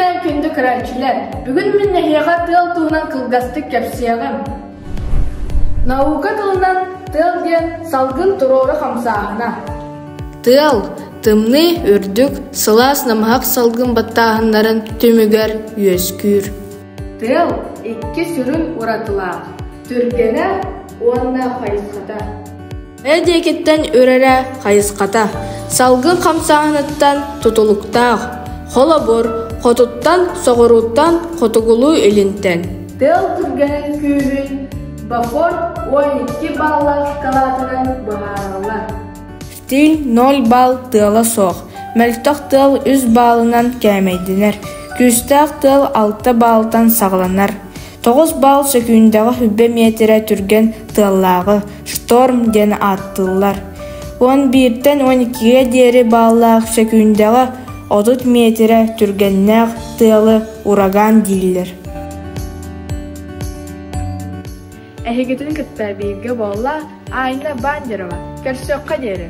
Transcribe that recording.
bilen kündü kırançiler. Bugün minne heyga tığıl tuğunan kılgastık yapsıyağım. Nauka tığından tığıl diyen salgın turoru hamsağına. Tığıl, tımны ürdük, sılas namhaq salgın battağınların tümüger yüzkür. Tığıl, iki sürün uratılaq. Türgene, onunla kayısqata. Edekitten örere kayısqata. Salgın hamsağınıttan tutuluktağ. Холобор, хотуттан, соғыруттан, хотугулу элинтен. Тыл түргенен күйбін, бафор 12 баллар шкалатынан бағаралар. Стиль 0 балл тыла соқ. Мәлтақ тыл 3 балынан кәмейдінер. Күстақ тыл 6 баллтан сағланар. 9 балл сөкүйіндегі хүббе метре түрген тыллағы шторм ден аттылар. 11-тен 12-ге дері баллақ сөкүйіндегі 30 метре түргеннәк тылы ураган диллер. Әхегетін күтті бейгі болла Айна Бандерова. Көрсөкқа дері.